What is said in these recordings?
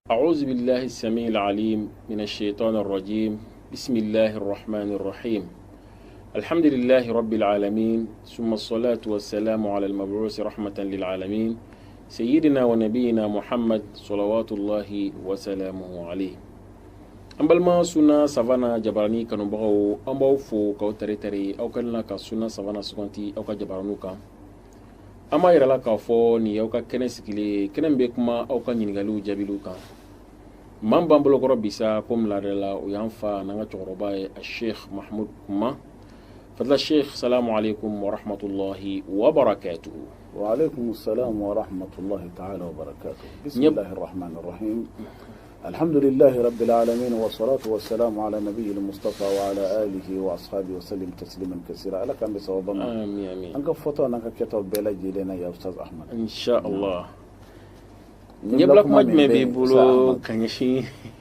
أعوذ بالله السميع العليم من الشيطان الرجيم بسم الله الرحمن الرحيم الحمد لله رب العالمين ثم الصلاة والسلام على المبعوث رحمة للعالمين سيدنا ونبينا محمد صلوات الله وسلامه عليه أمبل ما سنة سافانا جبراني كانوا بغو أمبو فو كو تري أو كان لك سنة سافانا سكونتي أو كجبرانوكا أما يرلا كافو ني أو كنسكلي كنن بكما أو كان ينغلو جابيلوكا من بامبلو كربيسا كوم لارلا وينفع نغا تغرباي الشيخ محمود كما فضل الشيخ السلام عليكم ورحمة الله وبركاته. وعليكم السلام ورحمة الله تعالى وبركاته. بسم الله الرحمن الرحيم. الحمد لله رب العالمين والصلاة والسلام على نبي المصطفى وعلى آله وأصحابه وسلم تسليما كثيرا. لك أن بصوابنا آمين آمين. أنك فتوى أنك كتب بلاجي لنا يا أستاذ أحمد إن شاء الله. يبلغ مجمع بيبولو كنشي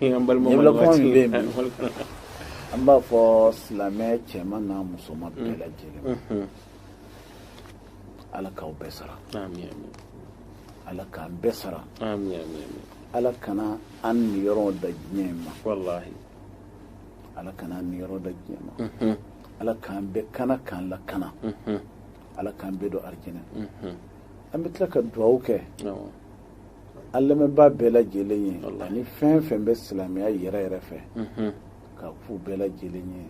يبلغ مجمع أما فسلامة كمانا مسلمات بلاجي على كاو بسرة. آمين آمين. على كان بسرة. آمين آمين. على كنا أن يرون دجنيما. والله. على كنا أن يرون دجنيما. على كان بكنا كان لكنا. على كان بدو أرجنا. أم بتلك الدعوة. alla me ba bela jelenye ani fen fen be islamiya yere fe ka fu bela jelenye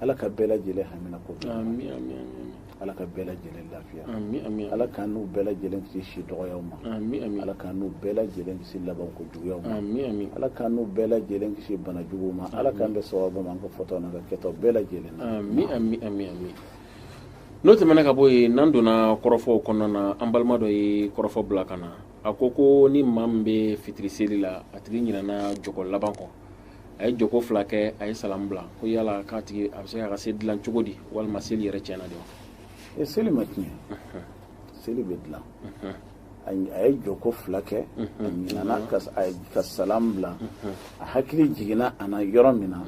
ala ka bela jele hamina ko amin amin amin ala ka bela jele lafiya amin amin ala ka nu bela jele ci shi do yawma amin amin ala ka nu bela jele ci laban ko ju yawma amin amin ala ka nu bela jele ci bana juguma ala ka be sawaba man ko foto na ka to bela jele amin amin amin amin no te manaka boy nanduna korofo konona ambalma do yi korofo blakana akoko ni mambe fitri seli la atigi ɲinana joko laban kɔ a ye joko fila kɛ a ye salam bila ko yala k'a tigi a bɛ se ka se dilan cogo di walima seli yɛrɛ tiɲɛna de wa seli ma tiɲɛ seli bɛ dilan a ye joko fila kɛ a ɲinana ka salam bila a hakili jiginna a na yɔrɔ min na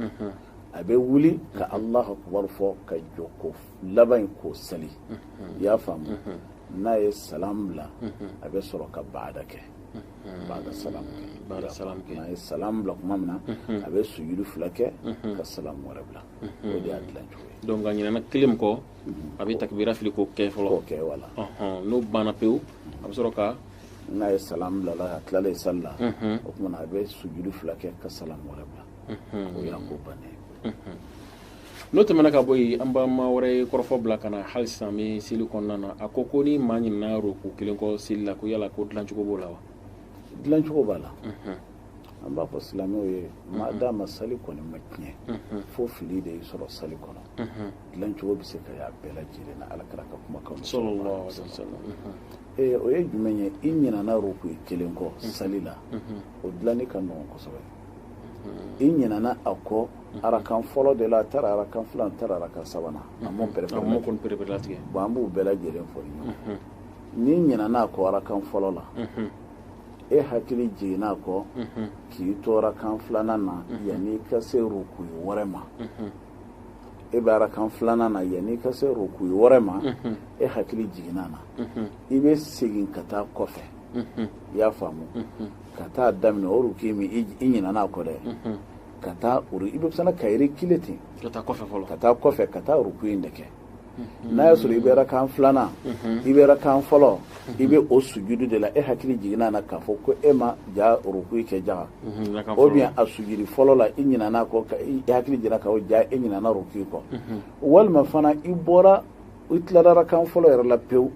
a bɛ wuli ka Allahu akbar fɔ ka joko laban in ko seli i y'a faamu n'a ye salam bila a bɛ sɔrɔ ka baada kɛ baada salam kɛ n'a ye salam bila tuma min na a bɛ sujudu fila kɛ ka salam wɛrɛ bila o de y'a dilan cogo ye donc a ɲinana kelen min kɔ a bɛ takbira fili k'o kɛ fɔlɔ k'o kɛ wala n'o banna pewu a bɛ sɔrɔ ka n'a ye salam bila la a tilala ye sali la o tuma na a bɛ sujudu fila kɛ ka salam wɛrɛ bila o y'a ko bannen n'o tɛmɛna ka bɔ yen an b'a ma wɛrɛ kɔrɔfɔ bila ka na hali sisan an bɛ seli kɔnɔna na a ko ni maa ɲinina roku kelen kɔ seli la ko yala ko dilancogo b'o la wa dilancogo b'a la an b'a fɔ silamɛw ye maa d'a ma sali kɔni ma tiɲɛ fo fili de y'i sɔrɔ sali kɔnɔ dilancogo bɛ se ka y'a bɛɛ lajɛlen na Alakira ka kumakanw sallallahu alaihi wasallam o ye jumɛn ye i ɲinana roku kelen kɔ sali la o dilanni ka nɔgɔn kosɛbɛ i ɲinana a kɔ arakan fɔlɔ de la a taara arakan filan taara arakan sabanan a m'o perepere latigɛ bon an b'u bɛɛ lajɛlen fɔ n'i ɲinana a kɔ arakan fɔlɔ la e hakili jiginna a kɔ k'i to arakan filanan na yanni ka se rukuyi wɛrɛ ma e bɛ arakan filanan na yanni ka se rukuyi wɛrɛ ma e hakili jiginna na i bɛ segin ka taa kɔfɛ i y'a faamu ka taa daminɛ o rukuyi min i ɲinana a kɔ dɛ ka taa i bɛ sɔn ka yɛrɛ kile ten ka taa kɔfɛ fɔlɔ ka taa kɔfɛ ka taa rukuyi in de kɛ n'a y'a sɔrɔ i bɛ rakan filanan i bɛ rakan fɔlɔ i bɛ o sujudu de la e hakili jiginna na k'a fɔ ko e ma ja rukuyi kɛ jaga ou bien a sujudi fɔlɔ la i ɲinana kɔ i hakili jiginna ka o ja e ɲinana rukuyi kɔ walima fana i bɔra i tilara rakan fɔlɔ yɛrɛ la pewu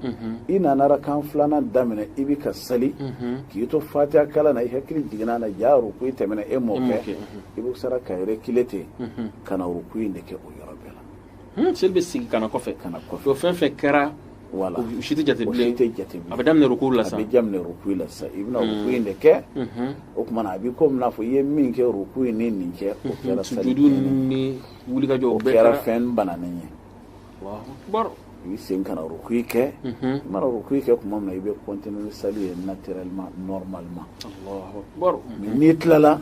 i nana rakan filanan daminɛ i bɛ ka sali k'i to fatiha kalan na i hakili jiginna na ja rukuyi tɛmɛna e m'o kɛ i bɛ sara ka yɛrɛ kile ten ka na rukuyi in de kɛ o yɔrɔ bɛɛ la seli bɛ sigi kana kɔfɛ o fɛn fɛn kɛra o si tɛ jate bilen a bɛ daminɛ rukuyi la sisan a bɛ daminɛ rukuyi la sisan i bɛna rukuyi in de kɛ o tuma na a b'i komi n'a fɔ i ye min kɛ rukuyi ni nin kɛ o kɛra sali ni wulikajɔ o kɛra fɛn bananen ye i bɛ segin ka na rukuyi kɛ i mana rukuyi kɛ tuma min na i bɛ continuer ni sali ye naturellement normalement mais n'i tilala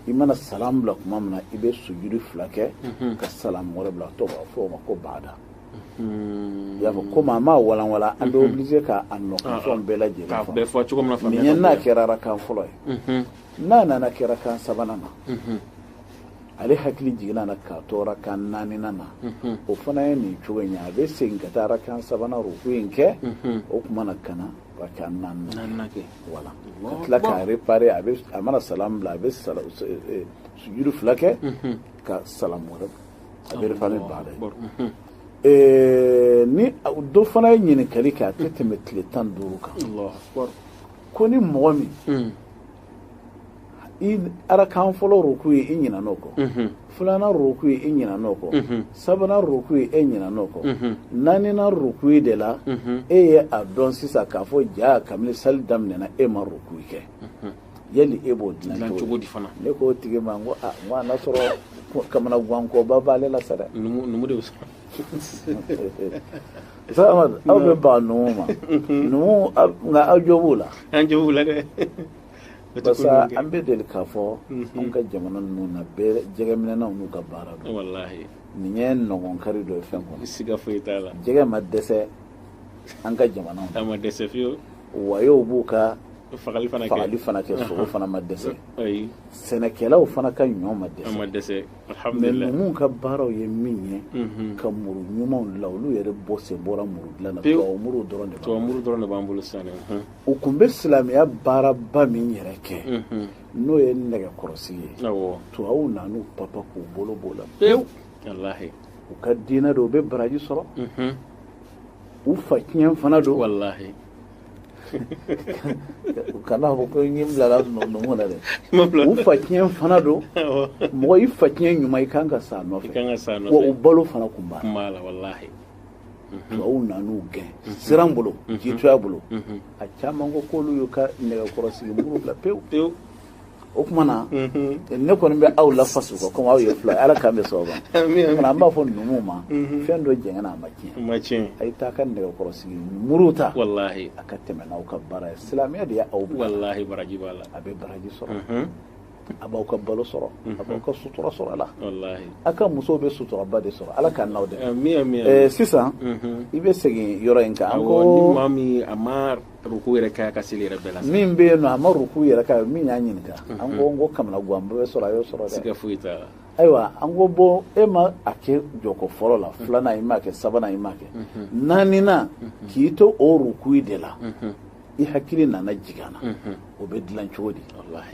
i mana salam bila tuma min na i bɛ sujudu fila kɛ ka salam wɛrɛ bila a tɔ b'a fɔ o ma ko baada ya fɔ komi a ma walanwala an bɛ obligé ka a nɔfɛn bɛɛ lajɛlen k'a bɛɛ fɔ cogo min na nin ye n'a kɛra arakan fɔlɔ ye n'a nana kɛ arakan sabanan na ale hakili jiginna na k'a to arakan naaninan na o fana ye nin cogo in ye a bɛ segin ka taa arakan sabanan ruku in kɛ o tuma na ka na arakan naaninan kɛ wala ka tila k'a réparer a mana salam bila a bɛ sujudu fila kɛ ka salam wɛrɛ a bɛ réparer baara ye ni dɔ fana ye ɲininkali kɛ a tɛ tɛmɛ tile 15 kan ko ni mɔgɔ min i arakan fɔlɔ ruku ye i ɲinɛ n'o kɔ filanan ruku ye i ɲinɛ n'o kɔ sabanan ruku ye e ɲinɛ n'o kɔ naaninan ruku ye de la e ye a dɔn sisan k'a fɔ jaa kabini sali daminɛna e ma ruku kɛ yali e b'o dilan cogo di fana ne k'o tigi ma n ko n'a sɔrɔ kamana guwankɔba b'ale la sa dɛ numu de Amadu aw bɛ ban numu ma numu nka aw jo b'u la an jo b'u la dɛ parce que an bɛ deli k'a fɔ an ka jamana ninnu na bɛɛ jɛgɛminɛnaw n'u ka baara don wallahi nin ye nɔgɔnkari dɔ ye fɛn kɔnɔ siga foyi t'a la jɛgɛ ma dɛsɛ an ka jamanaw a ma dɛsɛ fiyewu wayow b'u ka fagali fana kɛ sogo fana ma dɛsɛ sɛnɛkɛlaw fana ka ɲɔ ma dɛsɛ mais numu ka baaraw ye min ye ka muru ɲumanw la olu yɛrɛ bɔ sen bɔra muru dilan na tubabu muru dɔrɔn de b'an bolo sisan u kun bɛ silamɛya baaraba min yɛrɛ kɛ n'o ye nɛgɛkɔrɔsigi ye tubabu nan'u papa k'u bolo b'o la pewu u ka diinɛ don u bɛ baraji sɔrɔ u fa tiɲɛ fana don wallahi kana fɔ ko ɲi bilala numu na dɛ u fa tiɲɛ fana don mɔgɔ i fa tiɲɛ ɲuman i kan ka sa nɔfɛ wa u balo fana kun b'a la wallahi tubabu nan'u gɛn siran bolo jituya bolo a caman ko k'olu y'u ka nɛgɛkɔrɔsigi muru bila pewu o tuma na ne kɔni bɛ aw la faso kɔ komi aw ye fila ala k'an bɛ sɔrɔ an b'a fɔ numu ma fɛn dɔ jɛngɛna a ma tiɲɛ a ye taa ka nɛgɛkɔrɔsigi muru ta wallahi a ka tɛmɛ n'aw ka baara ye silamɛya de y'aw bila wallahi baraji b'a la a bɛ baraji sɔrɔ a b'aw ka balo sɔrɔ a b'aw ka sutura sɔrɔ a la wallahi a ka musow bɛ suturaba de sɔrɔ ala k'an n'aw dɛmɛ sisan i bɛ segin yɔrɔ in kan an ko ni maa min a ma ruku yɛrɛ kɛ ka seli yɛrɛ bɛɛ la min bɛ yen nɔ a ma ruku yɛrɛ kɛ min y'a ɲininka an ko n ko kamana guwan bɛɛ bɛ sɔrɔ a y'o sɔrɔ dɛ siga foyi t'a la ayiwa an ko bɔ e ma a kɛ jɔko fɔlɔ la filanan i m'a kɛ sabanan i m'a kɛ naaninan k'i to o ruku de la i hakili nana jigin na o bɛ dilan cogo di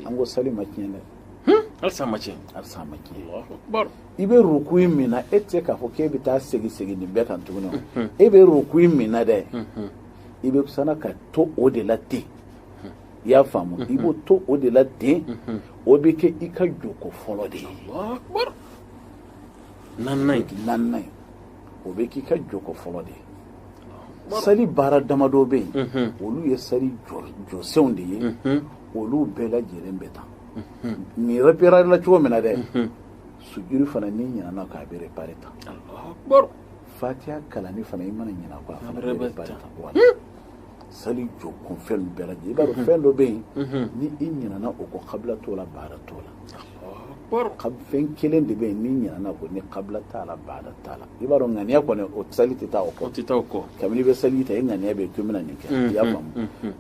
an ko sali ma tiɲɛ dɛ halisa ma tiɲɛ i bɛ ruku min na e tɛ se k'a fɔ k'e bɛ taa segin nin bɛɛ kan tuguni e bɛ ruku min na dɛ i bɛ sana ka to o de la ten i y'a faamu i b'o to o de la ten o bɛ kɛ i ka joko fɔlɔ de ye naaninan ye o bɛ k'i ka joko fɔlɔ de ye sali baara damadɔ bɛ yen olu ye sali jɔsenw de ye olu bɛɛ lajɛlen bɛ tan nin repéré la cogo min na dɛ sujudi fana ni ɲinana k'a bɛ réparé tan fatiha kalanni fana i mana ɲina kɔ a fana bɛ réparé tan sali jɔ kun fɛn bɛɛ lajɛlen i b'a dɔn fɛn dɔ bɛ yen ni i ɲinana o kɔ kabila t'o la baara t'o la fɛn kelen de bɛ yen ni ɲinana ko ni kabila t'a la baara t'a la i b'a dɔn ŋaniya kɔni o sali tɛ taa o kɔ kabini i bɛ sali ta i ŋaniya bɛ yen ko n bɛna nin kɛ i y'a faamu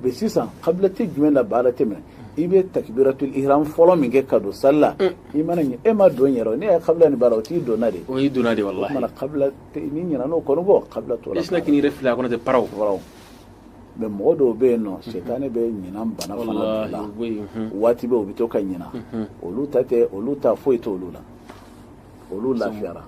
mɛ sisan kabila tɛ jumɛn la baara tɛ minɛ i bɛ takbiratul ihram fɔlɔ min kɛ ka don sali la i mana ɲɛ e ma don yɛrɛ ne ye kabila nin baara o t'i donna de o y'i donna de wallahi o mana kabila ni ɲinana o kɔni bɔ kabila t'o la i sinna k'i yɛrɛ fili a kɔnɔ tɛ paraw mɛ mɔgɔ dɔw bɛ yen nɔ sɛtanɛ bɛ ɲinan bana fana la waati bɛ u bɛ to ka ɲina olu ta foyi t'olu la olu lafiyara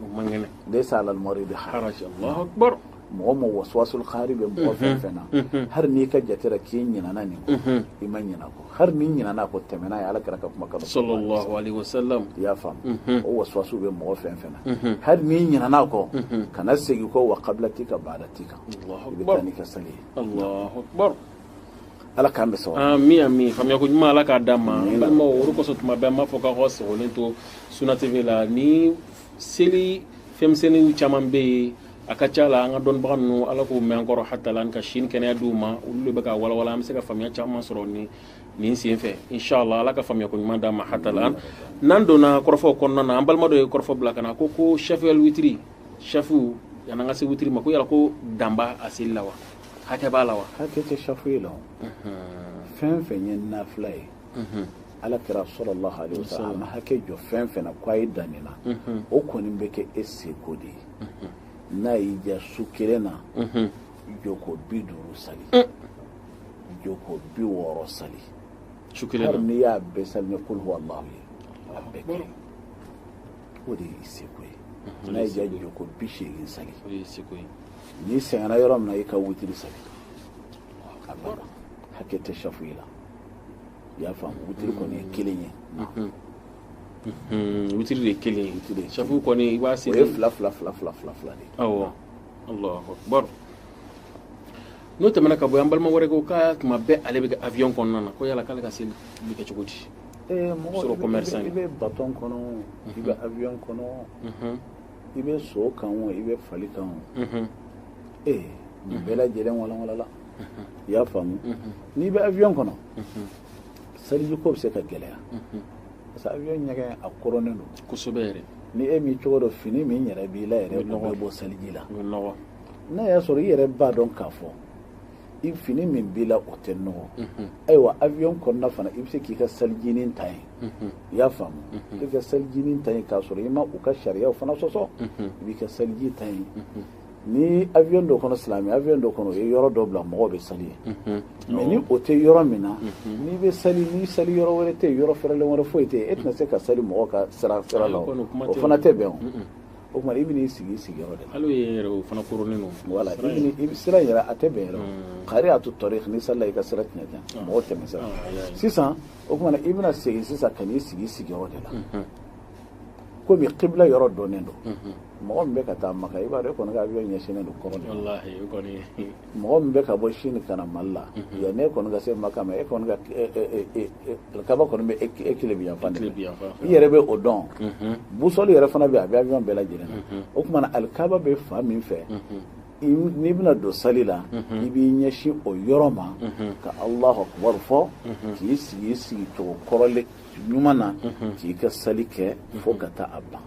laysa alal maridi haraj Allahu akbar mɔgɔ ma waswasul khari bɛ mɔgɔ fɛn fɛn na hari n'i ka jate la k'i ɲinana nin kɔ i ma ɲina kɔ hari n'i ɲinana kɔ tɛmɛna ye ala kɛra ka kuma kan sallallahu alaihi wasallam i y'a faamu o waswasu bɛ mɔgɔ fɛn fɛn na hari n'i ɲinana kɔ kana segin kɔ wa kabila t'i ka baara t'i kan i bɛ taa n'i ka sali ye Allahu akbar ala k'an bɛ sɔrɔ ami faamuya ko ɲuman ala k'a d'a ma balimaw o kosɔn tuma bɛɛ an b'a fɔ k'aw sɔgɔlen to Sunna TV la ni seli fɛnmisɛnninw caman bɛ yen a ka ca la an ka dɔnnibaga ninnu ala k'o mɛn an kɔrɔ hatala an ka sini kɛnɛya d'u ma olu de bɛ ka walawala an bɛ se ka faamuya caman sɔrɔ nin sen fɛ inshallah ala ka faamuya ko ɲuman d'a ma hatala n'an donna kɔrɔfɔw kɔnɔna na an balima dɔ ye kɔrɔfɔ bila ka na ko chef el witri chefu yana nga se witiri ma ko yala ko damba asili la wa hakɛ b'a la wa hakɛ tɛ shafuyi la fɛn fɛn ye nafila ye ala kira sallallahu alaihi wasallam a ma hakɛ jɔ fɛn fɛn na ko a ye danni na o kɔni bɛ kɛ e seko de ye n'a y'i diya su kelen na joko 50 sali joko 60 sali su kelen har n'i y'a bɛɛ sali ni kul huwa allahu ye a bɛɛ kɛ o de y'i seko ye n'a y'i diya joko 80 sali o de y'i seko ye n'i sɛgɛnna yɔrɔ min na i ka witiri sali a banna hakɛ tɛ shafuyi la i y'a faamu witiri kɔni ye kelen ye witiri de ye kelen ye shafu kɔni i b'a seli o ye fila de awɔ Allahu akbar n'o tɛmɛna ka bɔ an balima wɛrɛ ko k'a tuma bɛɛ ale bɛ kɛ avion kɔnɔna na ko yala k'ale ka seli bɛ kɛ cogo di mɔgɔ i bɛ baton kɔnɔ i bɛ avion kɔnɔ i bɛ so kan o i bɛ fali kan o nin bɛɛ lajɛlen walawala la i y'a faamu n'i bɛ avion kɔnɔ saliji ko bɛ se ka gɛlɛya parce que avion ɲɛgɛn a kɔrɔnen don kosɛbɛ yɛrɛ ni e min cogo dɔ fini min yɛrɛ b'i la yɛrɛ o bɛ bɔ saliji la n'a y'a sɔrɔ i yɛrɛ b'a dɔn k'a fɔ i fini min b'i la o tɛ nɔgɔ ayiwa avion kɔnɔna fana i bɛ se k'i ka salijinin ta yen i y'a faamu i ka salijinin ta yen k'a sɔrɔ i ma u ka sariyaw fana sɔsɔ i b'i ka saliji ta yen ni avion dɔ kɔnɔ silamɛ avion dɔ kɔnɔ o ye yɔrɔ dɔ bila mɔgɔw bɛ sali ye mais ni o tɛ yɔrɔ min na n'i bɛ sali ni sali yɔrɔ wɛrɛ tɛ yen yɔrɔ fɛrɛlen wɛrɛ foyi tɛ yen e tɛna se ka sali mɔgɔw ka sira la o fana tɛ bɛn o tuma i bɛ n'i sigi sigiyɔrɔ de la hali ye yɛrɛ o fana koronnen don voilà i bɛ sira yɛrɛ a tɛ bɛn yɛrɛ kari a to tɔri ni salila i ka sira tiɲɛ tɛ mɔgɔw tɛmɛ sira sisan o tuma i bɛna segin sisan ka n'i sigi sigiyɔrɔ de la komi qibla yɔrɔ dɔnnen don mɔgɔ min bɛ ka taa Maka i b'a dɔn e kɔni ka avion ɲɛsinnen don kɔrɔ de la mɔgɔ min bɛ ka bɔ Chine ka na Mali la yanni e kɔni ka se Maka ma e kɔni ka Kaba kɔni bɛ e kile bi yanfan de i yɛrɛ bɛ o dɔn busɔli yɛrɛ fana bɛ a bɛ avion bɛɛ lajɛlen na o tuma na alikaba bɛ fa min fɛ n'i bɛna don sali la i b'i ɲɛsin o yɔrɔ ma ka Allahu akbar fɔ k'i sigi cogo kɔrɔlen ɲuman na k'i ka sali kɛ fo ka taa a ban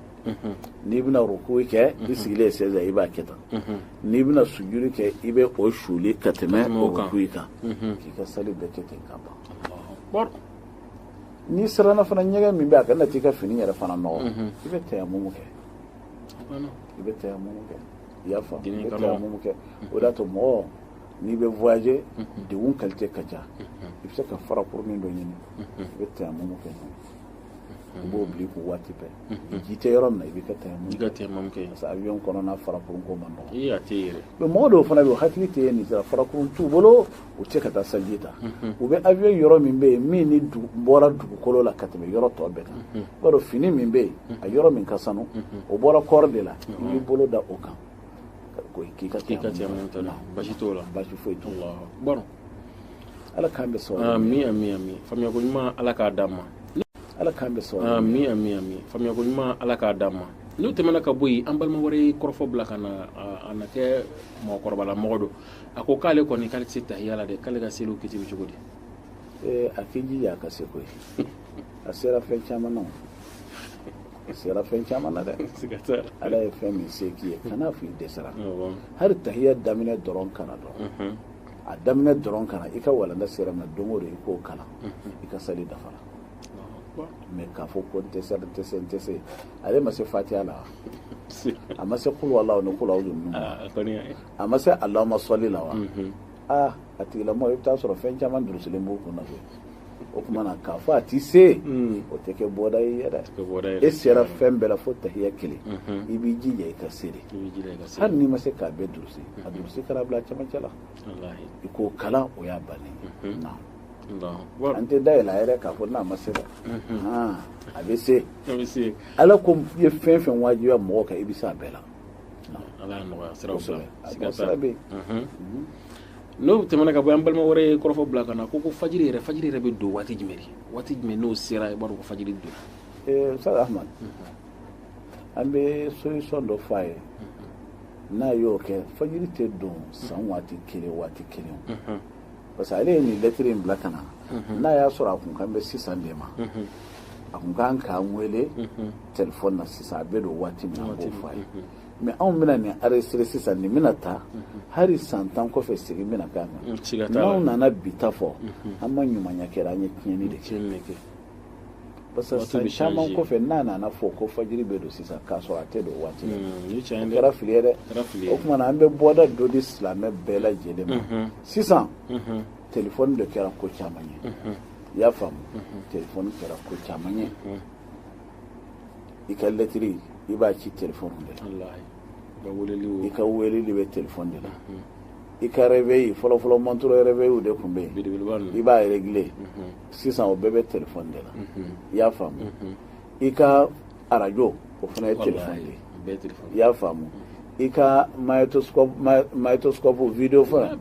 n'i bɛna rukuyi kɛ i sigilen sɛza i b'a kɛ tan n'i bɛna sujudi kɛ i bɛ o suli ka tɛmɛ o rukuyi kan k'i ka sali bɛɛ kɛ ten ka ban n'i siranna fana ɲɛgɛn min bɛ a kana t'i ka fini yɛrɛ fana nɔgɔ i bɛ tayamumu kɛ i y'a faamu i bɛ tayamumu kɛ o de y'a to mɔgɔ n'i bɛ voyager degun qualité ka ca i bɛ se ka farakurunin dɔ ɲini i bɛ tayamumu kɛ i b'o bila i kun waati bɛɛ ji tɛ yɔrɔ min na i b'i ka tayamumu kɛ parce que avion kɔnɔna farakurun ko man nɔgɔ mais mɔgɔ dɔw fana bɛ yen o hakili tɛ yen nin sira farakurun t'u bolo u tɛ ka taa saliji ta u bɛ avion yɔrɔ min bɛ yen min ni bɔra dugukolo la ka tɛmɛ yɔrɔ tɔ bɛɛ kan i b'a dɔn fini min bɛ yen a yɔrɔ min ka sanu o bɔra kɔɔri de la i b'i bolo da o kan k'i ka tayamumu ta basi t'o la basi foyi t'o la ala k'an bɛ sɔrɔ ami faamuyako ɲuman ala k'a d'an ma ala k'an bɛ sɔrɔ ami faamuyako ɲuman ala k'a d'an ma n'o tɛmɛna ka bɔ yen an balima wɛrɛ ye kɔrɔfɔ bila ka na a na kɛ mɔgɔkɔrɔbala mɔgɔ don a ko k'ale kɔni k'ale tɛ se tahiya la dɛ k'ale ka seliw kiti bɛ cogo di a k'i jija a ka se koyi a sera fɛn caman na dɛ ala ye fɛn min se k'i ye kana fɔ i dɛsɛra hali tahiya daminɛ dɔrɔn kana dɔn a daminɛ dɔrɔn kana i ka walanda sera ma don o don i k'o kalan i ka sali dafara mais k'a fɔ ko n tɛ se ale ma se fatiha la a ma se kul wallahu ni kul a'udhu ninnu a ma se allahumma salli la wa a tigilamɔgɔ i bɛ taa sɔrɔ fɛn caman durusilen b'o kunna o tuma na k'a fɔ a ti se o tɛ kɛ bɔda ye dɛ e sera fɛn bɛɛ la fo tahiya kelen i b'i jija i ka se de hali n'i ma se k'a bɛɛ durusi a durusi kana bila cɛmancɛ la i k'o kalan o y'a bannen an tɛ da yɛlɛ a yɛrɛ k'a fɔ n'a ma se dɛ a bɛ se ala ko i ye fɛn fɛn wajibiya mɔgɔ kan i bɛ se a bɛɛ la sira bɛ yen n'o tɛmɛna ka bɔ an balima wɛrɛ ye kɔrɔfɔ bila ka na ko fajiri yɛrɛ bɛ don waati jumɛn n'o sera i b'a dɔn ko fajiri don Sara Ahmad an bɛ solution dɔ f'a ye n'a y'o kɛ fajiri tɛ don san waati kelen parce que ale ye nin lettre in bila ka na n'a y'a sɔrɔ a kun kan bɛ sisan de ma a kun kan k'an wele telefɔni na sisan a bɛ don waati min na an b'o f'a ye mais anw bɛna nin arrêter sisan nin bɛna ta hari san 10 kɔfɛ segin bɛna k'a kan n'anw nana bi ta fɔ an ma ɲumanya kɛra an ye tiɲɛni de kɛ parce que san caman kɔfɛ n'a nana fɔ ko fajiri bɛ don sisan k'a sɔrɔ a tɛ don waati la o kɛra fili ye dɛ o tuma na an bɛ bɔda dɔ di silamɛ bɛɛ lajɛlen ma sisan téléphone de kɛra ko caman ye i y'a faamu téléphone kɛra ko caman ye i ka lettre i b'a ci téléphone de la i ka weleli bɛ téléphone de la i ka réveil fɔlɔfɔlɔ montre réveil de tun bɛ yen i b'a régler sisan o bɛɛ bɛ téléphone de la i y'a faamu i ka radio o fana ye téléphone de ye i y'a faamu i ka magnétoscope vidéo fana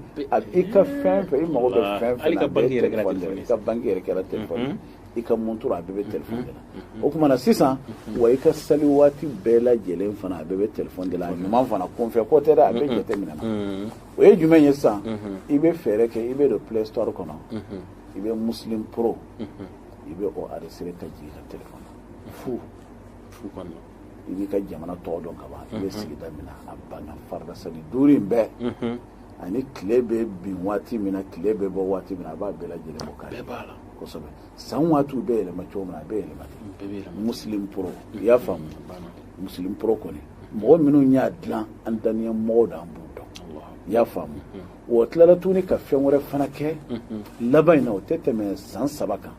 i ka fɛn fɛn i mago bɛ fɛn fɛn na a bɛɛ ye téléphone de la i ka banque yɛrɛ kɛra téléphone i ka montre a bɛɛ bɛ téléphone de la o tuma na sisan wa i ka sali waati bɛɛ lajɛlen fana a bɛɛ bɛ téléphone de la ɲuman fana kunfɛ ko tɛ dɛ a bɛɛ jateminɛ na o ye jumɛn ye sisan i bɛ fɛɛrɛ kɛ i bɛ don play store kɔnɔ i bɛ muslim pro i bɛ o enregistrer ka jigin ka téléphone fu kɔnɔ i b'i ka jamana tɔgɔ dɔn ka ban i bɛ sigida min na a banna farida sali 5 in bɛɛ ani tile bɛ bin waati min na tile bɛ bɔ waati min na a b'a bɛɛ lajɛlen bɔ kare kosɛbɛ san waatiw bɛ yɛlɛma cogo min na a bɛ yɛlɛma ten muslim pro i y'a faamu muslim pro kɔni mɔgɔ minnu y'a dilan an daniya mɔgɔw d'an b'u dɔn i y'a faamu wa tilala tuguni ka fɛn wɛrɛ fana kɛ laban in na o tɛ tɛmɛ san 3 kan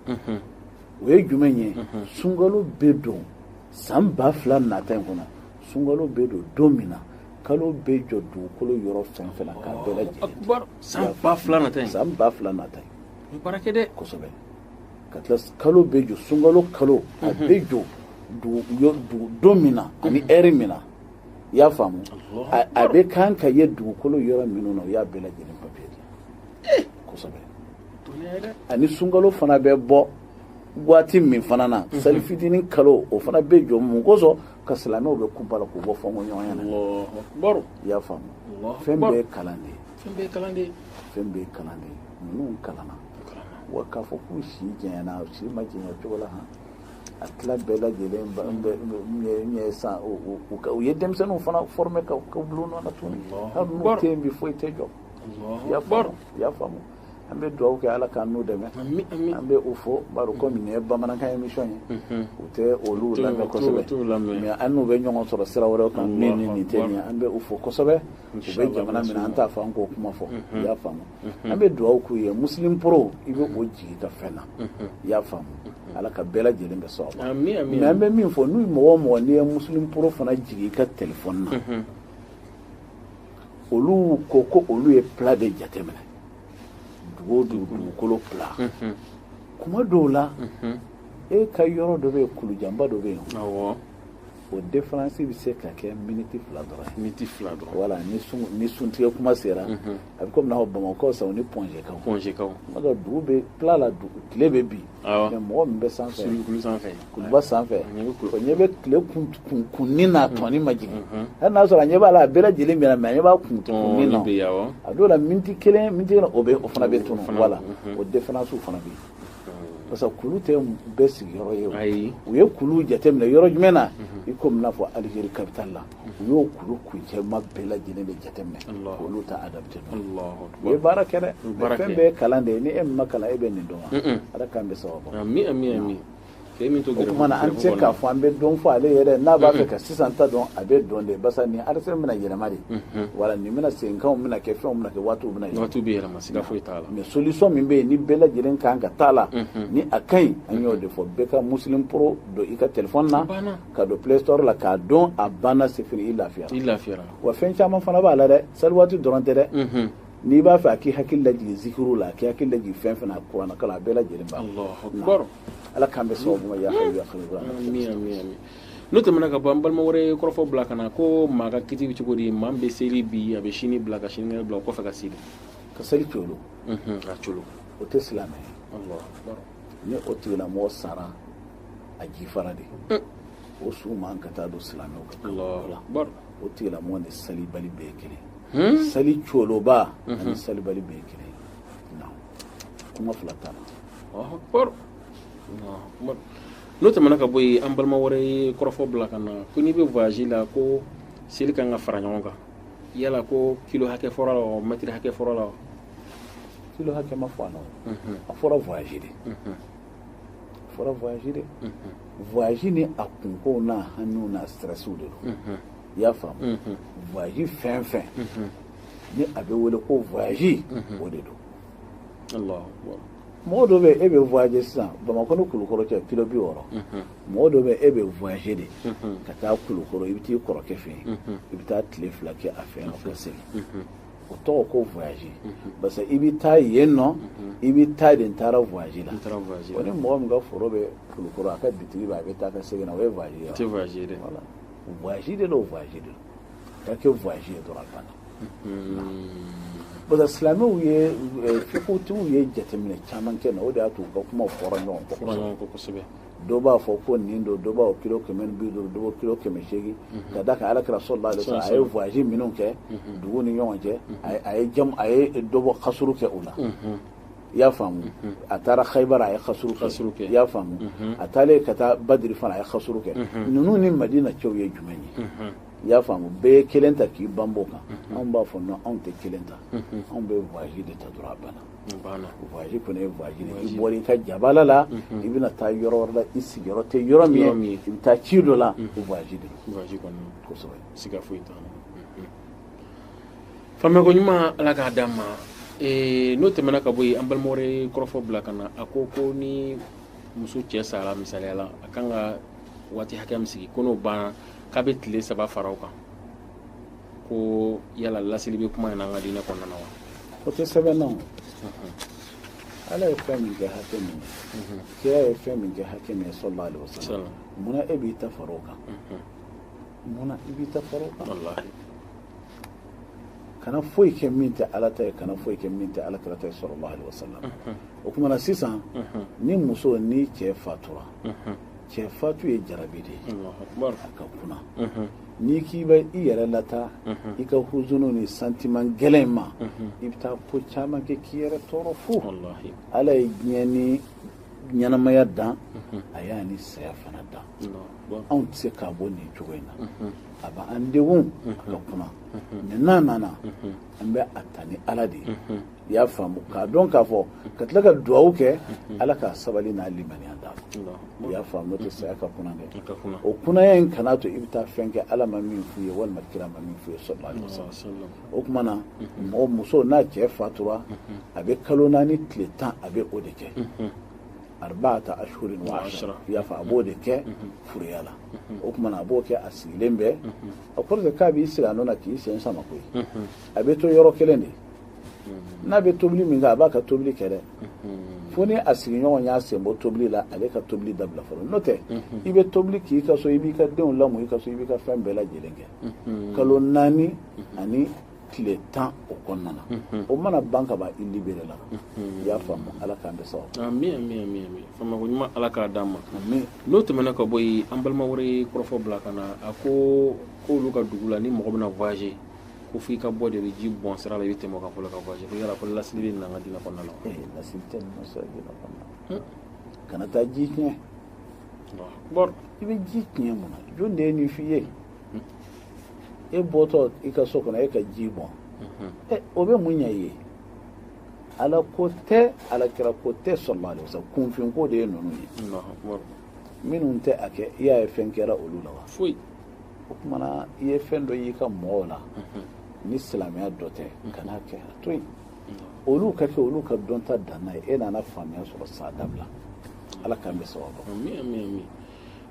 o ye jumɛn ye sunkalo bɛ don san 2000 nata in kɔnɔ sunkalo bɛ don don min na kalo bɛ jɔ dugukolo yɔrɔ fɛn fɛn na k'a bɛɛ lajɛlen san 2000 nata in san 2000 nata in o baara kɛ dɛ kosɛbɛ ka tila kalo bɛ jɔ sunkalo kalo a bɛ jɔ don min na ani heure min na i y'a faamu a bɛ kan ka ye dugukolo yɔrɔ minnu na o y'a bɛɛ lajɛlen papier di kosɛbɛ ani sunkalo fana bɛ bɔ waati min fana na sali fitinin kalo o fana bɛ jɔ mun kosɔn ka silamɛw bɛ ku bala k'u bɔ fɔnko ɲɔgɔnya na i y'a faamu fɛn bɛɛ ye kalan de ye fɛn bɛɛ ye kalan de ye ninnu kalanna wa k'a fɔ k'u si jɛnyana si ma jɛnya o cogo la a tila bɛɛ lajɛlen ɲɛ san u ye denmisɛnninw fana former ka bila u nɔ na tuguni hali n'u tɛ yen bi foyi tɛ jɔ i y'a faamu an bɛ dugawu kɛ ala k'an n'u dɛmɛ an bɛ u fo bari komi nin ye bamanankan émission ye u tɛ olu lamɛn kosɛbɛ mais an n'u bɛ ɲɔgɔn sɔrɔ sira wɛrɛw kan min ni nin tɛ nin ye an bɛ u fo kosɛbɛ u bɛ jamana min na an t'a fɔ an k'o kuma fɔ i y'a faamu an bɛ dugawu k'u ye muslim pro i bɛ o jigi ka fɛn na i y'a faamu ala ka bɛɛ lajɛlen bɛ sɔrɔ mais an bɛ min fɔ n'u mɔgɔ o mɔgɔ n'i ye muslim pro fana jigi i ka téléphone na olu ko ko olu ye plat de jateminɛ dugukolo plat kuma dɔw la e ka yɔrɔ dɔ bɛ yen kulujanba dɔ bɛ yen o différence bɛ se ka kɛ miniti 2 dɔrɔn voilà ni suntigɛ kuma sera a bɛ komi n'a fɔ bamakɔ sa ni pɔnzekaw kuma dɔ dugu bɛ plat la tile bɛ bin mais mɔgɔ min bɛ sanfɛ kuluba sanfɛ o ɲɛ bɛ tile kunni n'a tɔni ma jigin hali n'a sɔrɔ a ɲɛ b'a la a bɛɛ lajɛlen bɛna mais a ɲɛ b'a kunni na a dɔw la miniti kelen o fana bɛ tunu voilà o différence fana bɛ yen parce que kulu tɛ bɛɛ sigiyɔrɔ ye u ye kulu jateminɛ yɔrɔ jumɛn na i komi n'a fɔ Algérie capitale la u y'o kulu kuncɛma bɛɛ lajɛlen de jateminɛ olu ta adapté u ye baara kɛ dɛ fɛn bɛɛ ye kalan de ye ni e min ma kalan e bɛ nin dɔn wa ala k'an bɛ sababu o tuma na an tɛ se k'a fɔ an bɛ dɔn fɔ ale yɛrɛ n'a b'a fɛ ka sisan ta dɔn a bɛ dɔn de basa nin RCM bɛna yɛlɛma de wala nin bɛna seginkanw bɛna kɛ fɛnw bɛna kɛ waatiw bɛna yɛlɛma siga foyi t'a la mais solution min bɛ yen ni bɛɛ lajɛlen kan ka taa la ni a ka ɲi an y'o de fɔ bɛɛ ka muslim pro don i ka téléphone na ka don play store la k'a dɔn a banna c'est fini i lafiyara wa fɛn caman fana b'a la dɛ sali waati dɔrɔn tɛ dɛ n'i b'a fɛ a k'i hakili lajigin zikiru la a k'i hakili lajigin fɛn fɛn na kuranna kala a bɛɛ lajɛlen b'a ala k'an bɛ sababu ma ya hayyu n'o tɛmɛna ka bɔ an balima wɛrɛ kɔrɔfɔ bila ka na ko maa ka kiti bɛ cogo di maa min bɛ seli bi a bɛ sini bila ka sinikɛnɛ bila o kɔfɛ ka seli ka seli colo ka colo o tɛ silamɛ ye ni o tigilamɔgɔ sara a jifara de o su man ka taa don silamɛw kan o tigilamɔgɔ ni salibali bɛɛ ye kelen sali coloba ani salibali bɛɛ ye kelen kuma fila t'a la n'o tɛmɛna ka bɔ yen an balima wɛrɛ ye kɔrɔfɔ bila ka na ko n'i bɛ voyage la ko seli kan ka fara ɲɔgɔn kan yala ko kilo hakɛ fɔra la o mètre hakɛ fɔra la kilo hakɛ ma fɔ a la a fɔra voyage de a fɔra voyage de voyage ni a kunkow n'a hamiw n'a stressiw de don i y'a faamu voyage fɛn fɛn ni a bɛ wele ko voyage o de don mɔgɔ dɔ bɛ e bɛ voyage sisan Bamakɔ ni Kulukɔrɔ cɛ kilo 60 mɔgɔ dɔ bɛ e bɛ voyage de ka taa Kulukɔrɔ i bɛ t'i kɔrɔkɛ fɛ yen i bɛ taa tile 2 kɛ a fɛ yen ka segin o tɔgɔ ko voyage parce que i bɛ taa yen nɔ i bɛ taa de taara voyage la o ni mɔgɔ min ka foro bɛ Kulukɔrɔ a ka bitigi bɛ a bɛ taa ka segin na o ye voyage ye voilà voyage de don voyage de don ka kɛ voyage ye dɔrɔn a banna parce que silamɛw ye fikutigiw ye jateminɛ caman kɛ na o de y'a to u ka kuma fɔra ɲɔgɔn kɔ kosɛbɛ dɔ b'a fɔ ko nin don dɔ b'a kilo 150 dɔ b'a kilo 800 ka da kan Alakira sallallahu alaihi wasallam a ye voyage minnu kɛ dugu ni ɲɔgɔn cɛ a ye dɔ bɔ kasuru kɛ o la i y'a faamu a taara Khaybar a ye kasuru kɛ i y'a faamu a taalen ka taa Badiri fana a ye kasuru kɛ ninnu ni Madina cɛw ye jumɛn ye i y'a faamu bɛɛ ye kelen ta k'i banbɔ kan anw b'a fɔ non anw tɛ kelen ta anw bɛ voyage de ta dɔrɔn a banna voyage kɔni ye voyage de i bɔra i ka jabala la i bɛna taa yɔrɔ wɛrɛ la i sigiyɔrɔ tɛ yɔrɔ min ye i bɛ taa ci dɔ la o voyage de don voyage kɔni kosɛbɛ siga foyi t'a la faamuyako ɲuman Ala k'a d'an ma n'o tɛmɛna ka bɔ yen an balima wɛrɛ ye kɔrɔfɔ bila ka na a ko ni muso cɛ sara misaliya la a kan ka waati hakɛ min sigi ko n'o banna k'a bɛ tile 3 fara o kan ko yala laseli bɛ kuma in na an ka diinɛ kɔnɔna na wa o tɛ sɛbɛn na Ala ye fɛn min kɛ hakɛ min ye kira ye fɛn min kɛ hakɛ min ye sallallahu alaihi wasallam munna e b'i ta fara o kan munna i b'i ta fara o kan wallahi kana foyi kɛ min tɛ Ala ta ye kana foyi kɛ min tɛ Alakira ta ye sallallahu alaihi wasallam o kuma na sisan ni muso ni cɛ fatura cɛ fatu ye jarabi de ye a ka kunna n'i k'i bɛ i yɛrɛ lata i ka huzunu ni sentiment gɛlɛn ma i bɛ taa ko caman kɛ k'i yɛrɛ tɔɔrɔ fo Ala ye diɲɛ ni ɲɛnamaya dan a y'a ni saya fana dan anw tɛ se k'a bɔ nin cogo in na a b'an degun a ka kunna mais n'a nana an bɛ a ta ni Ala de ye i y'a faamu k'a dɔn k'a fɔ ka tila ka duwawu kɛ Ala k'a sabali n'a limaniya d'a ma i y'a faamu n'o tɛ saya ka kunna dɛ o kunnaya in kana to i bɛ taa fɛn kɛ Ala ma min f'u ye walima kira ma min f'u ye sallallahu alaihi wasallam o kuma na mɔgɔ muso n'a cɛ fatura a bɛ kalo 4 tile 10 a bɛ o de kɛ 4 ashhurin wa 10 i y'a fɔ a b'o de kɛ furuya la o kuma na a b'o kɛ a sigilen bɛ a kɔrɔ k'a b'i sigi a nɔ na k'i sen sama koyi a bɛ to yɔrɔ kelen de n'a bɛ tobili min kɛ a b'a ka tobili kɛ dɛ fo ni a sigiɲɔgɔn y'a sen bɔ tobili la ale ka tobili dabila fɔlɔ n'o tɛ i bɛ tobili k'i ka so i b'i ka denw lamɔ i ka so i b'i ka fɛn bɛɛ lajɛlen kɛ kalo 4 ani tile 10 o kɔnɔna na o mana ban ka ban i libéré la i y'a faamu Ala k'an bɛ sababu amin faamako ɲuman Ala k'a d'an ma n'o tɛmɛna ka bɔ yen an balima wɛrɛ ye kɔrɔfɔ bila ka na a ko olu ka dugu la ni mɔgɔ bɛna voyager ko f'i ka bɔ de ji bɔn sira la i bɛ tɛmɛ o kan fɔlɔ ka voyager ko yala ko lasili bɛ na an ka diinɛ kɔnɔna la lasili tɛ nin sɔrɔ diinɛ kɔnɔna la kana taa ji tiɲɛ i bɛ ji tiɲɛ mun na jɔn de ye nin f'i ye e bɔtɔ i ka so kɔnɔ e ka ji bɔn o bɛ mun ɲɛ i ye Ala ko tɛ Alakira ko tɛ sallallahu alaihi wasallam kunfin ko de ye ninnu ye minnu tɛ a kɛ i y'a ye fɛn kɛra olu la wa foyi o kumana i ye fɛn dɔ y'i ka mɔgɔw la ni silamɛya dɔ tɛ kan'a kɛ a to yen olu ka kɛ olu ka dɔn ta danna ye e nana faamuya sɔrɔ sa dabila Ala k'an bɛ sababu amin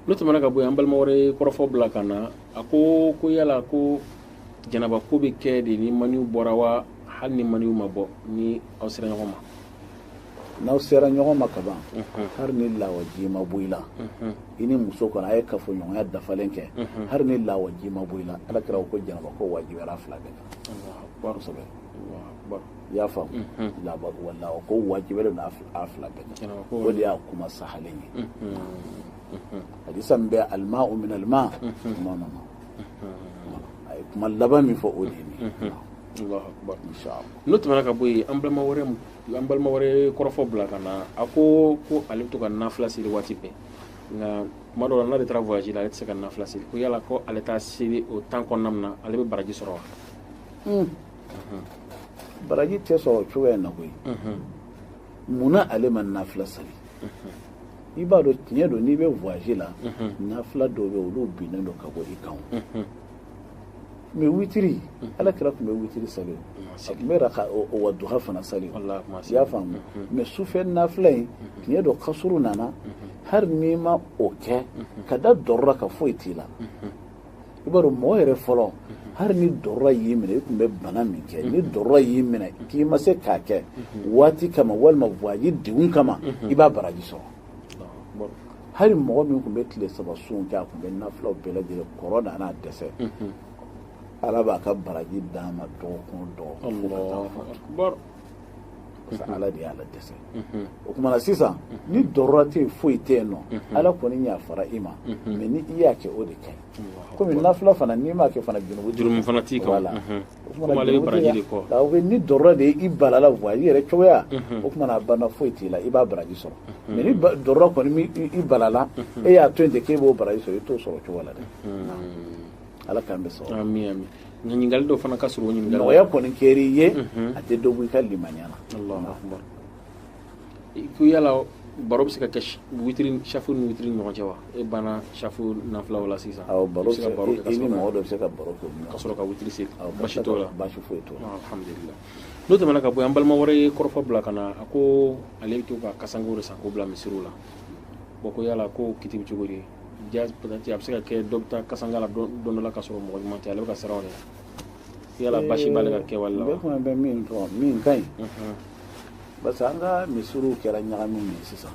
n'o tɛmɛna ka bɔ yen an balima wɛrɛ kɔrɔfɔ bila ka na a ko yala ko janaba ko bɛ kɛ de ni maniw bɔra wa hali ni maniw ma bɔ ni aw sera ɲɔgɔn ma n'aw sera ɲɔgɔn ma ka ban hari ni lawaji ma bɔ i la i ni muso kɔnɔ a ye kafoɲɔgɔnya dafalen kɛ hari ni lawaji ma bɔ i la Alakira ko janaba ko wajibiyara 2 bɛɛ kan kosɛbɛ i y'a faamu lawa ko wajibiyara n'a 2 bɛɛ kan o de y'a kuma sahalen ye hadisa min bɛ alma'u min alma non a ye kuma laban min fɔ o de ye Allahu akbar inshallah n'o tɛmɛna ka bɔ yen an balima wɛrɛ kɔrɔfɔ bila ka na a ko ale bɛ to ka nafila siri waati bɛɛ nka kuma dɔw la n'ale taara voyage la ale tɛ se ka nafila seli ko yala ko ale t'a seli o temps kɔnɔna min na ale bɛ baraji sɔrɔ wa. baraji tɛ sɔrɔ cogoya in na koyi. munna ale ma nafila seli. i b'a dɔn tiɲɛ don n'i bɛ voyage la nafila dɔw bɛ olu binnen don ka bɔ i kan. mais witiri ala kira tun bɛ witiri seli a tun bɛ raka o waduha fana seli i y'a faamu mais sufɛ nafila in tiɲɛ don kasuru nana hali n'i ma o kɛ ka da dɔrɔra ka foyi t'i la i b'a dɔn mɔgɔ yɛrɛ fɔlɔ hali ni dɔrɔra y'i minɛ i tun bɛ bana min kɛ ni dɔrɔra y'i minɛ k'i ma se k'a kɛ waati kama walima voyage degun kama i b'a baraji sɔrɔ hali mɔgɔ min tun bɛ tile saba sun kɛ a tun bɛ nafilaw bɛɛ lajɛlen kɔrɔ nan'a dɛsɛ ala b'a ka baraji d'a ma dɔgɔkun dɔgɔkun parce que ala de y'ala dɛsɛ o tuma na sisan ni dɔrɔra tɛ yen foyi tɛ yen nɔ ala kɔni y'a fara i ma mais ni i y'a kɛ o de ka ɲi komi nafila fana n'i m'a kɛ fana jurumu fana t'i kan wala o tuma na o bɛ ni dɔrɔra de i balala voyage yɛrɛ cogoya o tuma na a banna foyi t'i la i b'a baraji sɔrɔ mais ni dɔrɔra kɔni i balala e y'a to yen ten k'e b'o baraji sɔrɔ i t'o sɔrɔ cogo la dɛ ala k'an bɛ sɔrɔ amin ɲininkali dɔ fana ka sɔrɔ o ɲininkali nɔgɔya kɔni kɛr'i ye a tɛ dɔ bɔ i ka limaniya la Allahu akbar ko yala baro bɛ se ka kɛ witiri safu ni witiri ni ɲɔgɔn cɛ wa e banna safu nafilaw la sisan awɔ baro i ni mɔgɔ dɔ bɛ se ka baro kɛ ka sɔrɔ ka witiri seli basi t'o la basi foyi t'o la alhamdulillah n'o tɛmɛna ka bɔ yan balima wɛrɛ ye kɔrɔfɔ bila ka na a ko ale bɛ to ka kasango de san k'o bila misiriw la bon ko yala ko kiti bɛ cogo di peut-être a bɛ se ka kɛ dɔ bɛ taa kasanga la don dɔ la ka sɔrɔ mɔgɔ ɲuman tɛ ale bɛ ka siran o de yala basi b'ale ka kɛwale la wa. bɛɛ fana bɛ min fɔ min ka ɲi parce que an ka misiriw kɛra ɲagami min ye sisan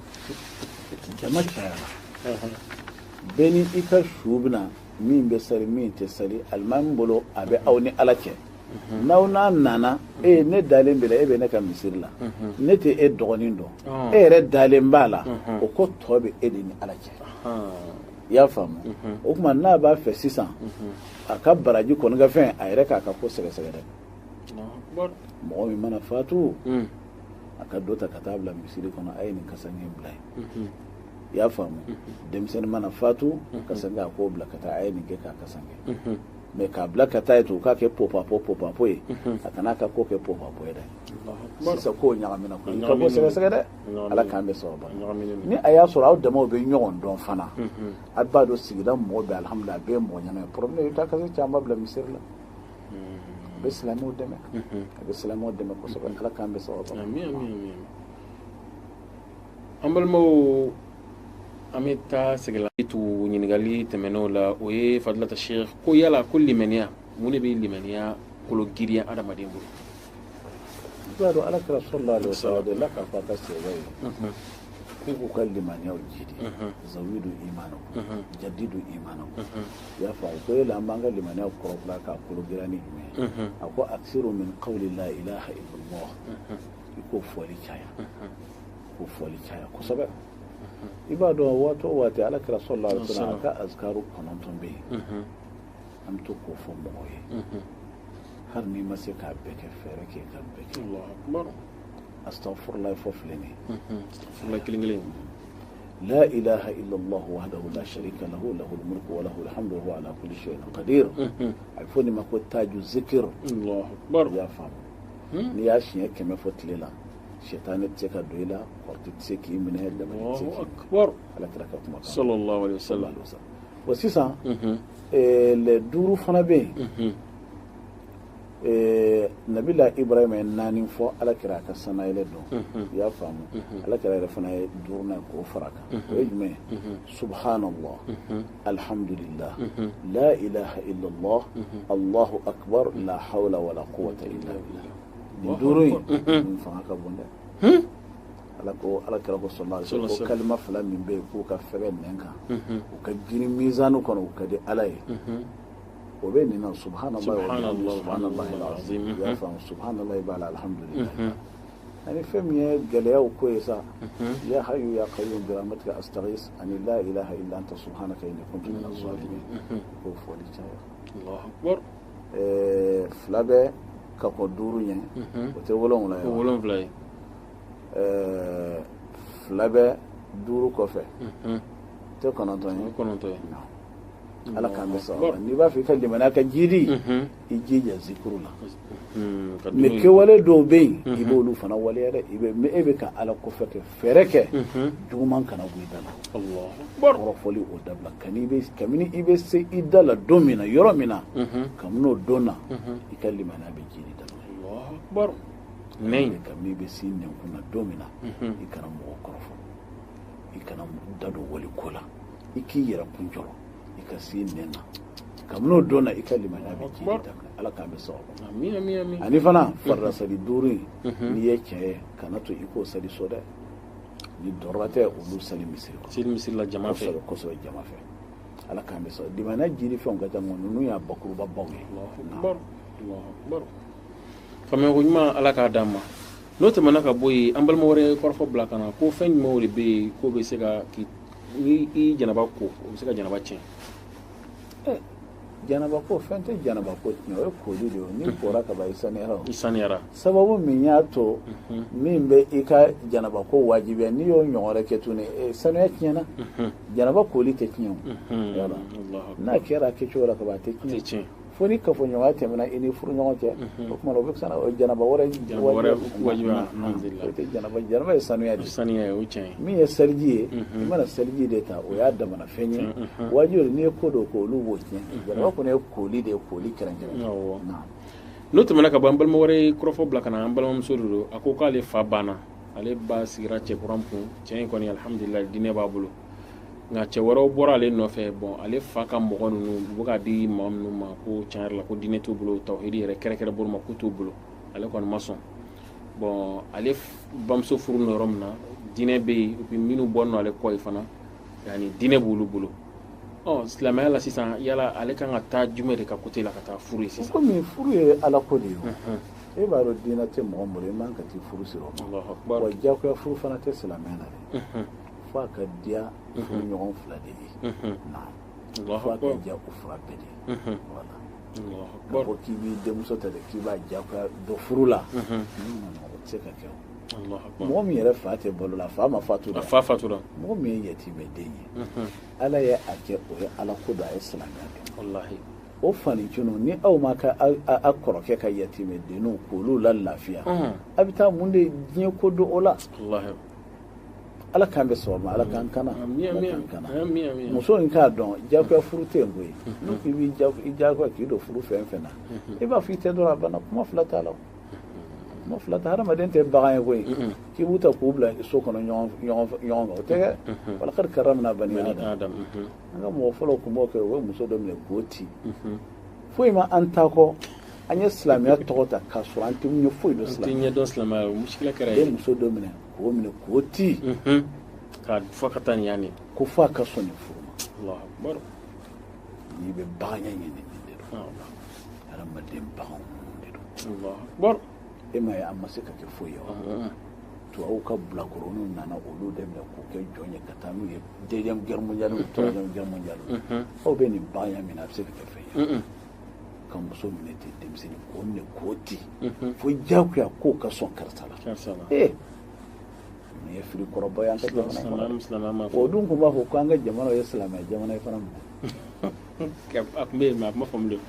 jama cayara bɛɛ ni i ka su bɛna min bɛ sali min tɛ sali alimami bolo a bɛ aw ni ala cɛ n'aw n'a nana ne dalen bɛ la e bɛ ne ka misiri la ne tɛ e dɔgɔnin dɔn e yɛrɛ dalen b'a la o ko tɔ bɛ e de ni ala cɛ i y'a faamu o tuma n'a b'a fɛ sisan a ka baraji kɔni ka fɛn a yɛrɛ k'a ka ko sɛgɛsɛgɛ dɛ mɔgɔ min mana fatu a ka dɔ ta ka taa bila misiri kɔnɔ a ye nin kasange bila yen i y'a faamu denmisɛnnin mana fatu kasange a k'o bila ka taa a ye nin kɛ k'a kasange mais k'a bila ka taa ye to k'a kɛ popapo ye a kana ka ko kɛ popapo ye dɛ sisan k'o ɲagamina ko i ka bɔ sɛgɛsɛgɛ dɛ ala k'an bɛ sababa ni a y'a sɔrɔ aw damaw bɛ ɲɔgɔn dɔn fana a b'a dɔn sigida mɔgɔ bɛ alhamdulilah a bɛɛ ye mɔgɔ ɲɛna ye problème i bɛ taa kase caman bila misiri la a bɛ silamɛw dɛmɛ a bɛ silamɛw dɛmɛ kosɛbɛ ala k'an bɛ sababa an balimaw an bɛ taa segin tu ɲininkali tɛmɛnenw la o ye fadilata sheikh ko yala ko limaniya mun de bɛ limaniya kolo giriya adamaden bolo. i b'a dɔn ala kɛra sallallahu alaihi wasallam de la k'a fɔ a ka sɛbɛ ye k'u ka limaniyaw jidi zawidu imanakum jadidu imanakum i y'a fɔ a ye ko yala an b'an ka limaniyaw kɔrɔbila k'a kolo gira ni jumɛn a ko aksiru min qawli la ilaha illallah i k'o fɔli caya kosɛbɛ. i b'a dɔn waati o waati ala kɛra sallallahu alaihi wasallam a ka azkaru 9 bɛ yen an bɛ to k'o fɔ mɔgɔw ye hali n'i ma se k'a bɛɛ kɛ fɛɛrɛ kɛ ka bɛɛ kɛ astaghfirullah fɔ filɛ nin ye kelen la ilaha illallah wahdahu la sharika lahu lahul mulku wa lahul hamdu wa huwa ala kulli shay'in qadir a bɛ fɔ nin ma ko taaju zikir i y'a faamu n'i y'a siɲɛ 100 fɔ tile la shetani tɛ se ka don i la kɔrɔti tɛ se k'i minɛ dabali tɛ se k'i ala kira ka kuma kan sallallahu alaihi wasallam bon sisan les 5 fana bɛ yen nabila ibrahima ye 4 fɔ ala kira ka sanayɛlɛ dɔn i y'a faamu ala kira yɛrɛ fana ye 5nan k'o fara kan o ye jumɛn subhanallah alhamdulillah la ilaha illallah allahu akbar la hawla wala quwwata illa billah nin 5 in fanga ka bon dɛ ala kira ko sallallahu alaihi wasallam ko kalima 2 min bɛ yen k'u ka fɛgɛ nɛn kan u ka girin mizanu kɔnɔ u ka di ala ye o bɛ nin na subhanallah alazim i y'a faamu subhanallah b'a la alhamdulillah ani fɛn min ye gɛlɛyaw ko ye sa ya hayyu ya qayyum bi rahmatika astaghis ani la ilaha illa anta subhanaka inni kuntu minaz zalimin ko fɔli caya Allahu akbar 2 bɛ ka kɔ 5 ɲɛ o tɛ 7 ye 2 bɛ 5 kɔfɛ te kɔnɔntɔn ye kɔnɔntɔn ye ala k'an bɛ sababa n'i b'a fɛ i ka limaniya ka jidi i jija zikuru la mais kɛwale dɔw bɛ yen i b'olu fana waleya dɛ e bɛ ka ala kɔfɛ kɛ fɛɛrɛ kɛ juguman kana bɔ i da la kɔrɔfɔli o dabila kabini i bɛ se i da la don min na yɔrɔ min na kabini o don na i ka limaniya bɛ jidi da la kabini i bɛ se nɛnkun na don min na i kana mɔgɔ kɔrɔfɔ i kana da don wali ko la i k'i yɛrɛ kun jɔrɔ i ka se nɛn na kabini o don na i ka limaniya bɛ jidi da la ala k'an bɛ sababa ani fana farida sali 5 in n'i ye tiɲɛ ye kana to i k'o sali so dɛ ni dɔrɔba tɛ olu sali misiri la jama fɛ kosɛbɛ jama fɛ ala k'an bɛ sababa limaniya jidi fɛnw ka ca ninnu y'a bakuruba baw ye faamuyako ɲuman ala k'a d'an ma n'o tɛmɛna ka bɔ yen an balima wɛrɛ kɔrɔfɔ bila ka na ko fɛn jumɛnw de bɛ yen k'o bɛ se ka i janaba ko o bɛ se ka janaba tiɲɛ janaba ko fɛn tɛ janaba ko tiɲɛ o ye koli de ye n'i kora ka ban i saniyara sababu min y'a to min bɛ i ka janaba ko wajibiya n'i y'o ɲɔgɔn wɛrɛ kɛ tuguni sanuya tiɲɛna janaba koli tɛ tiɲɛ o n'a kɛra a kɛcogo la ka ban a tɛ tiɲɛ fo ni kafoɲɔgɔnya tɛmɛna i ni furuɲɔgɔn cɛ o tuma o bɛ se o janaba wɛrɛ wajibiya janaba ye sanuya de ye o tiɲɛ min ye seliji ye i mana seliji de ta o y'a damana fɛn ye wajibi n'i ye ko dɔ ko olu b'o tiɲɛ janaba kɔni ye koli de ye koli kɛrɛnkɛrɛn n'o tɛmɛna ka bɔ an balima wɛrɛ kɔrɔfɔ bila ka na an balimamuso de don a ko k'ale fa banna ale ba sigira cɛkuran kun cɛ in kɔni alhamdulilayi diinɛ b'a bolo nka cɛ wɛrɛw bɔra ale nɔfɛ ale fa ka mɔgɔ ninnu u bɛ k'a di maa minnu ma ko tiɲɛ yɛrɛ la ko diinɛ t'u bolo tawhidi yɛrɛ kɛrɛkɛrɛ bolo ma k'u t'u bolo ale kɔni ma sɔn ale bamuso furu ni yɔrɔ min na diinɛ bɛ yen et puis minnu bɔ nɔ ale kɔ ye fana yani diinɛ b'olu bolo silamɛya la sisan yala ale kan ka taa jumɛn de ka côté la ka taa furu ye sisan komi furu ye ala ko de ye e b'a dɔn diinɛ tɛ mɔgɔ bolo i man ka t'i furu siri o ma wa diyagoya furu fana tɛ silamɛya la dɛ fo a ka diya furuɲɔgɔn fila de ye fo a ka diya u fila bɛɛ de ye wala ko k'i b'i denmuso ta de k'i b'a diyagoya dɔ furu la o tɛ se ka kɛ o mɔgɔ min yɛrɛ fa tɛ balo la fa ma fatura mɔgɔ min ye yatimɛ den ye ala ye a kɛ o ye ala ko dɔ a ye silamɛya dɔn o fanicunu ni aw ma ka a kɔrɔkɛ ka yatimɛ denninw k'olu la lafiya a bɛ taa mun de diɲɛ ko don o la ala k'an bɛ sɔrɔ ma ala k'an kana muso in k'a dɔn diyagoya furu tɛ yen koyi n'u k'i b'i diyagoya k'i don furu fɛn fɛn na i b'a fɔ i tɛ dɔrɔn a banna kuma fila t'a la kuma fila t'a hadamaden tɛ bagan ye koyi k'i b'u ta k'u bila so kɔnɔ ɲɔgɔn kan o tɛ kɛ walakari karamina bani adam an ka mɔgɔ fɔlɔ tun b'o kɛ o ye muso dɔ minɛ k'o ti foyi ma an ta kɔ an ye silamɛya tɔgɔ ta k'a sɔrɔ an tɛ ɲɛ foyi dɔn silamɛya a ye muso dɔ minɛ k'o ti ka fɔ ka taa nin yanni ko fɔ a ka sɔn nin furu ma n'i bɛ bagan ɲini nin de don hadamaden bagan de don e ma ye a ma se ka kɛ foyi ye wa tubabu ka bilakoroninw nana olu de minɛ k'u kɛ jɔn ye ka taa n'u ye deuxième guerre mondiale ou troisième guerre mondiale aw bɛ nin bagan min na a bɛ se ka kɛ fɛn ye ka muso minɛ ten denmisɛnnin k'o minɛ k'o ti fo diyagoya k'o ka sɔn karisa la nin ye fili kɔrɔba ye an ka jamana kɔnɔ o dun tun b'a fɔ ko an ka jamana ye silamɛ jamana ye fana minɛ a tun bɛ yen mɛ a kuma faamulen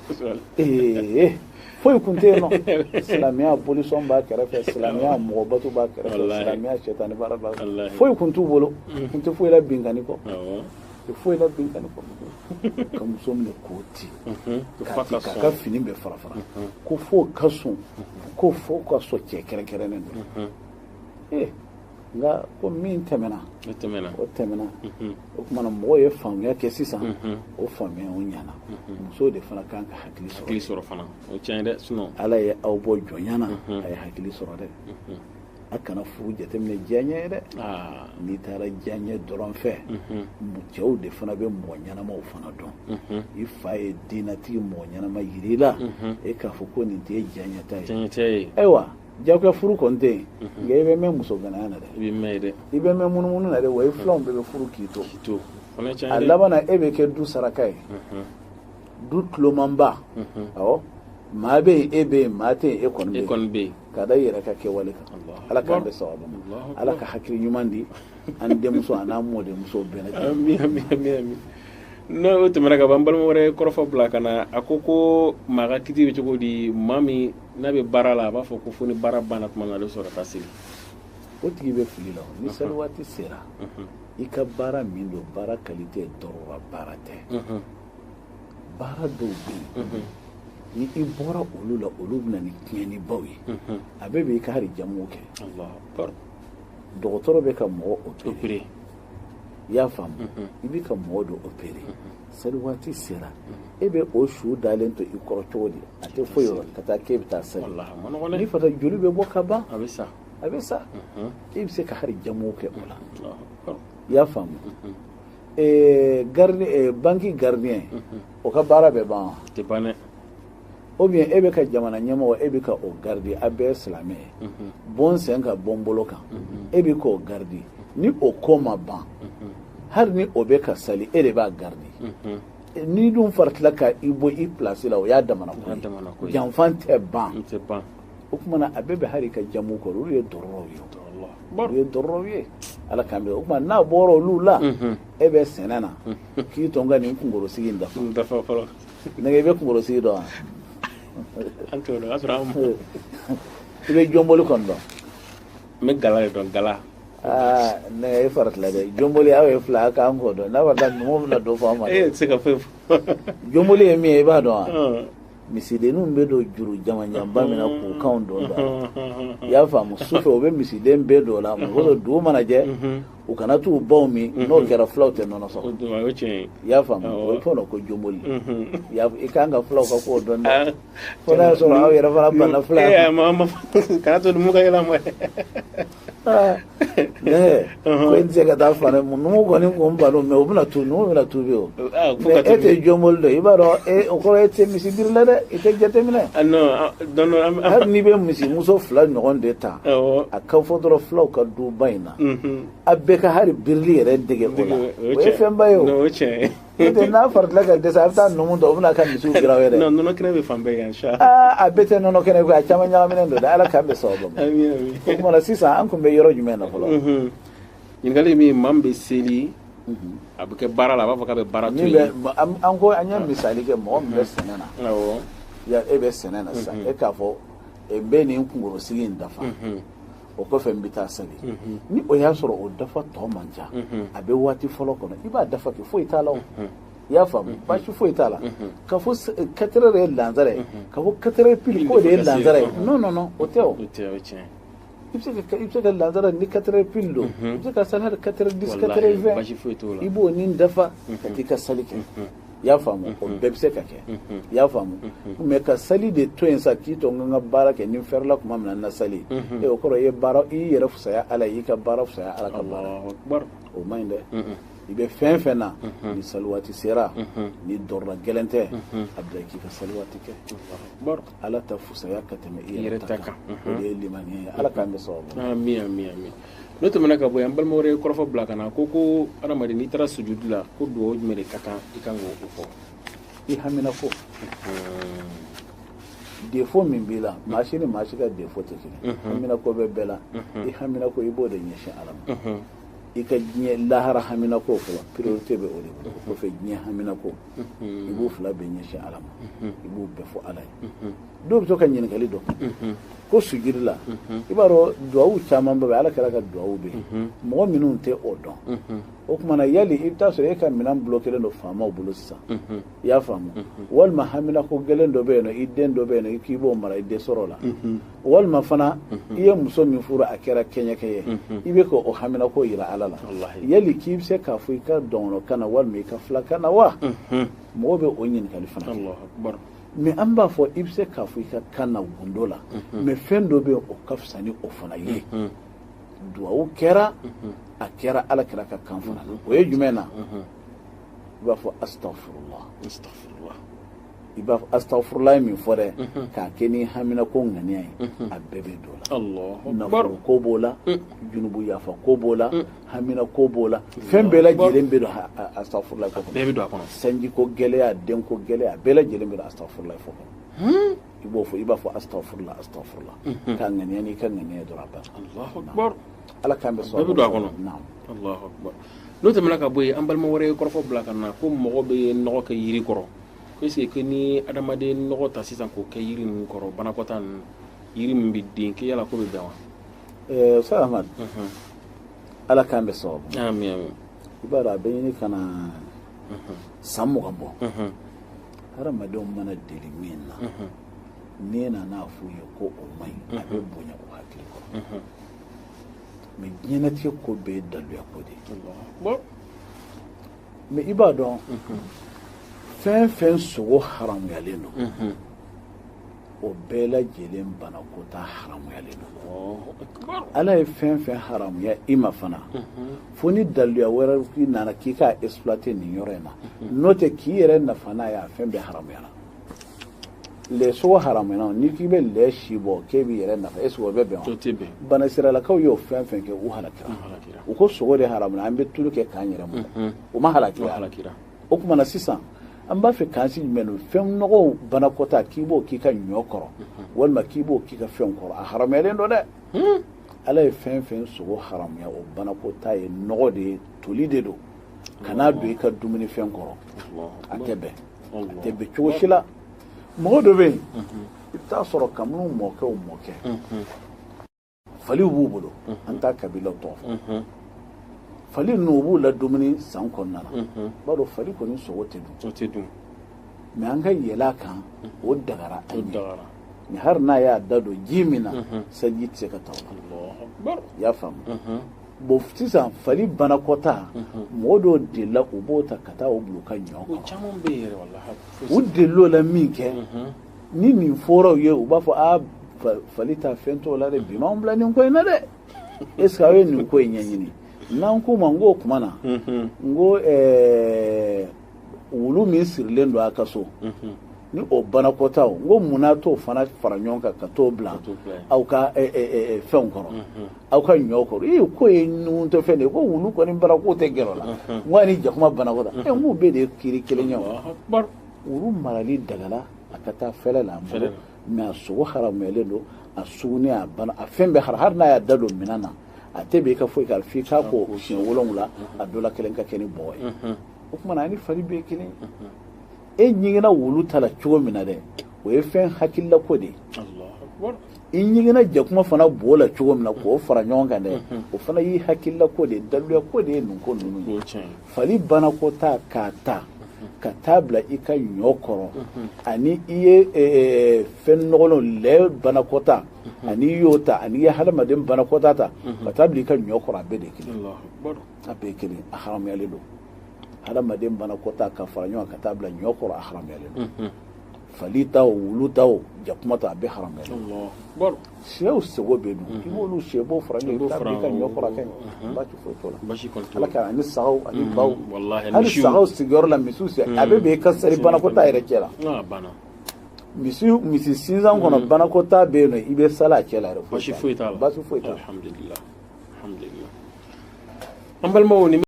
foyi kun tɛ yen nɔ silamɛya bolisɔn b'a kɛrɛfɛ silamɛya mɔgɔbato b'a kɛrɛfɛ silamɛya sɛtani baara b'a kɛrɛfɛ foyi kun t'u bolo kun tɛ foyi la binkani kɔ foyi la binkani kɔ ka muso minɛ k'o ti k'a ka fini bɛɛ fara fara ko fo ka sɔn ko fo ka sɔn cɛ kɛrɛnkɛrɛnnen don nka ko min tɛmɛna o tɛmɛna o tumana mɔgɔw ye faamuya kɛ sisan o faamuya o ɲana musow de fana kan ka hakili sɔrɔ fana o tiɲɛ dɛ sinon ala ye aw bɔ jɔnya na a ye hakili sɔrɔ dɛ a kana furu jateminɛ diyaɲɛ ye dɛ n'i taara diyaɲɛ dɔrɔn fɛ cɛw de fana bɛ mɔgɔ ɲɛnamaw fana dɔn i fa ye diinatigi mɔgɔ ɲɛnama yiri la e k'a fɔ ko nin tɛ diyaɲɛta ye ayiwa diyagoya furu kɔni tɛ yen nka i bɛ mɛn muso gɛnɛya na dɛ i bɛ mɛn munumunu na dɛ wa i filanw bɛɛ bɛ furu k'i to a laban na e bɛ kɛ du saraka ye du tulomanba awɔ maa bɛ e bɛ maa tɛ e kɔni bɛ ka da yɛrɛ ka kɛwale kan ala k'an bɛ sababu ma ala ka hakili ɲuman di an denmuso a n'an mɔdenmuso bɛɛ lajɛlen. n'o tɛmɛna ka ban n balima wɛrɛ kɔrɔfɔ bila ka na a ko maa ka kiti bɛ cogo di maa min n'a bɛ baara la a b'a fɔ ko fo ni baara banna tuma min na ale bɛ sɔrɔ ka taa seli. o tigi bɛ fili la ni seli waati sera i ka baara min don baara kalite dɔrɔn baara tɛ baara dɔw bɛ yen ni i bɔra olu la olu bɛ na ni tiɲɛnibaw ye a bɛɛ bɛ i ka hali jamuw kɛ dɔgɔtɔrɔ bɛ ka mɔgɔ opere i y'a faamu i bɛ ka mɔgɔ dɔ opere seli waati sera e bɛ o su dalen to i kɔrɔ cogo di a tɛ foyi yɔrɔ ka taa k'e bɛ taa seli ni fata joli bɛ bɔ ka ban a bɛ sa e bɛ se ka hali jamuw kɛ o la i y'a faamu banki gardien o ka baara bɛ ban wa ou bien e bɛ ka jamana ɲɛmɔgɔ e bɛ ka o gardi a bɛɛ ye silamɛ ye bon sen ka bɔ n bolo kan e bɛ k'o gardi ni o ko ma ban hali ni o bɛ ka sali e de b'a gardi n'i dun faratila ka i bɔ i place la o y'a damana ko ye janfan tɛ ban o tuma na a bɛɛ bɛ hali ka jamu kɔrɔ olu ye dɔrɔrɔw ye ala k'an bɛ o tuma n'a bɔra olu la e bɛ sɛnɛ na k'i to n ka nin kunkorosigi in dafa nɛgɛ i bɛ kunkorosigi dɔn wa i bɛ jɔnboli kɔni dɔn n bɛ gala de dɔn gala nɛgɛ i faratila dɛ jɔnboli aw ye fila k'an k'o dɔn n'a fɔra taa numu bɛna dɔ fɔ an ma e tɛ se ka foyi fɔ jɔnboli ye min ye i b'a dɔn wa misidenninw bɛ don juru jamanjanba min na k'u kanw dɔn dɔn i y'a faamu sufɛ o bɛ misiden bɛɛ dɔn la mɔgɔ dɔ dugu mana jɛ u kana t'u baw min n'o kɛra fulaw tɛ nɔnɔ sɔrɔ i y'a faamu o ye fɛn dɔ ko jɔnboli i kan ka fulaw ka k'o dɔn dɛ fo n'a y'a sɔrɔ aw yɛrɛ fana banna fula kana to numu ka yɛlɛma ko n tɛ se ka taa fila numu kɔni ko n balo mɛ o bɛna tu numu bɛna tu bi o mɛ e tɛ jɔnboli dɔn i b'a dɔn o kɔrɔ e tɛ misibiri la dɛ i tɛ jateminɛ hali n'i bɛ misimuso fila ɲɔgɔn de ta a ka fɔ dɔrɔn fulaw ka duba in na a bɛɛ ka hali birili yɛrɛ dege o la o ye fɛnba ye o n'o n'a faratila ka dɛsɛ a bɛ taa numu dɔn o bɛna ka misiw jira wɛrɛ nɔnɔ kɛnɛ bɛ fan bɛɛ yan sa a bɛɛ tɛ nɔnɔ kɛnɛ a caman ɲagaminen don dɛ ala k'an bɛ sababu ma o tuma na sisan an tun bɛ yɔrɔ jumɛn na fɔlɔ ɲininkali min maa min bɛ seli a bɛ kɛ baara la a b'a fɔ k'a bɛ baara to yen an ko an ye misali kɛ mɔgɔ min bɛ sɛnɛ na e bɛ sɛnɛ na sisan e k'a fɔ n bɛ nin kunkorosigi in dafa o kɔfɛ n bɛ taa seli ni o y'a sɔrɔ o dafa tɔ man ca a bɛ waati fɔlɔ kɔnɔ i b'a dafa kɛ foyi t'a la o i y'a faamu baasi foyi t'a la ka fɔ 4 heures ye lansara ye ka fɔ 4 heures pile k'o de ye lansara ye non o tɛ o i bɛ se ka lansara ni 4 heures pile don i bɛ se ka sali hali 4 heures 10 4 heures 20 i b'o nin dafa ka t'i ka sali kɛ i y'a faamu o bɛɛ bɛ se ka kɛ i y'a faamu mɛ ka sali de to yen sa k'i to n ka baara kɛ ni fɛrɛla tuma min na n na sali o kɔrɔ i yɛrɛ fisaya ala ye i ka baara fisaya ala ka baara o man ɲi dɛ i bɛ fɛn fɛn na ni sali waati sera ni dɔrɔla gɛlɛn tɛ a bila i k'i ka sali waati kɛ ala ta fisaya ka tɛmɛ i yɛrɛ ta kan o de ye limaniya ye ala k'an bɛ sababu n'o tɛmɛna ka bɔ yan n balima wɛrɛ ye kɔrɔfɔ bila ka na ko adamaden n'i taara sujudi la ko dugawu jumɛn de ka kan i kan k'o fɔ i hamina ko defo min b'i la maa si ni maa si ka defo tɛ kelen hamina ko bɛ bɛɛ la i hamina ko i b'o de ɲɛsin ala ma i ka diɲɛ lahara hamina ko fɔlɔ priorité bɛ o de bolo o kɔfɛ diɲɛ hamina ko i b'o fila bɛɛ ɲɛsin ala ma i b'o bɛɛ fɔ ala ye dɔw bɛ to ka ɲininkali dɔn ko sujudi la i b'a dɔn duwawu caman bɛ ala kɛra ka duwawu bɛ mɔgɔ minnu tɛ o dɔn o tuma na yali i bɛ taa sɔrɔ e ka minɛn bulokelen don faamaw bolo sisan i y'a faamu walima hamina ko gɛlɛn dɔ bɛ yen nɔ i den dɔ bɛ yen nɔ i k'i b'o mara i den sɔrɔ la walima fana i ye muso min furu a kɛra kɛɲɛkɛ ye i bɛ k'o hamina ko yira ala la yali k'i bɛ se k'a fɔ i ka dɔnkɔnɔkan na walima i ka filakan na wa mɔgɔw bɛ o ɲininkali fana kɛ mɛ an b'a fɔ i bɛ se k'a fɔ i ka kan na gundo la mɛ fɛn dɔ bɛ yen o ka fisa ni o fana ye duwawu kɛra a kɛra ala kɛra ka kan fana la o ye jumɛn na i b'a fɔ astagfirullah i b'a fɔ astagfirullah min fɔ dɛ k'a kɛ ni hamina ko ŋaniya ye a bɛɛ bɛ don la nafolo ko b'o la junubu yafa ko b'o la hamina ko b'o la fɛn bɛɛ lajɛlen bɛ don astagfirullah ko kɔnɔ sanji ko gɛlɛya den ko gɛlɛya bɛɛ lajɛlen bɛ don astagfirullah ko kɔnɔ ibo fo iba fo astaghfirullah kan ngani kan ngani do rabba Allahu akbar ala kan be so be do akono na'am Allahu akbar no te mala ka boy ambal ma wore ko fo bla kan na ko mo be no ka yiri koro ko se ke ni adamade no ta sisan ko ke yiri ni koro bana ko tan yiri min biddin ke yala ko be dawa salamat ala kan be so amin ibara be ni kana sammu gambo haramadon mana deli min na ne na fuye ko umai abe bonya ko hakili ko me ñenati ko be dalu yakode bon me ibadon fen sugo haram yaleno o bela jelen bana ko ta haram yaleno ala e fen haram ya ima fana foni dalu ya wera ki nana ki ka exploiter ni yorena note ki yere na fana ya fen be haram yana le so haram yana ni ki be le shibo ke bi yere na fa eso be be bana sira la kaw yo fen ke u halakira u ko so de haram na ambe tulu ke kan yere mo o ma halakira o kuma na sisan an ba fe kan si menu fen no bana kota kibo ki kan nyokoro wal ma kibo ki ka fen koro a haram yele ndo de ala ye fen so haram ya o bana kota ye no de tuli de do kana do ka dumuni fen koro atebe choshila mo do be ita soro kamnu moke fali bubulo anta kabila to fali nubu la dumuni san konnana bado fali ko ni sowote du me an ga yela kan o dagara ni har na ya dado jimina saji tse ka taw Allahu akbar ya fam bo ftisa fali bana kota modo de la ubota kata o bluka nyoko chamon be yere wallahi o de lo la minke ni min foro ye uba fo a fali ta fento la de bi ma mbla ni ko ina de eska we ni ko nyanyini nan kuma ngo kuma na ngo wulu min sirlen do aka so ni o bana kota ngo munato fana faranyonka ka to bla au ka fen koro au ka nyoko ko nu to fene ko wulu ko ni bara ko te gero la ngani je kuma bana kota ngo be de kiri kelenya akbar wulu marali dagala akata fela la mo ma so haram melelo asuni a bana afembe har na ya dado minana atebe ka foi ka fi ka ko shin wolonula adola kelen ka keni boy o kuma na ni fari be kelen e nyingina wulu tala chugo minade o e fen hakilla ko de Allahu akbar in nyingina je kuma fana bola chugo mina ko fara nyonga de o fana yi hakilla ko de dalu ko de nun ko nunu fali bana ko ta kata ka tabla ika nyokoro ani iye fen nogolo le bana kota ani yota ani ya halama dem bana kota ta ka tabla ika nyokoro abede kili Allahu akbar abekili ahram yalido halama dem bana kota ka faranyo ka tabla nyokoro ahram yalido falita wuluta jakumata abe haram yalido Allahu akbar shew sego bedu ibolu shebo faranyo ka tabla ika nyokoro ken bachi fotola bashi konto alaka ani saw ani baw wallahi ani saw sigor la misusi abe be kasari bana kota ire kela bana misi sinzan kono bana kota be no ibe sala kela ire bashi foita alhamdulillah ambal mo ni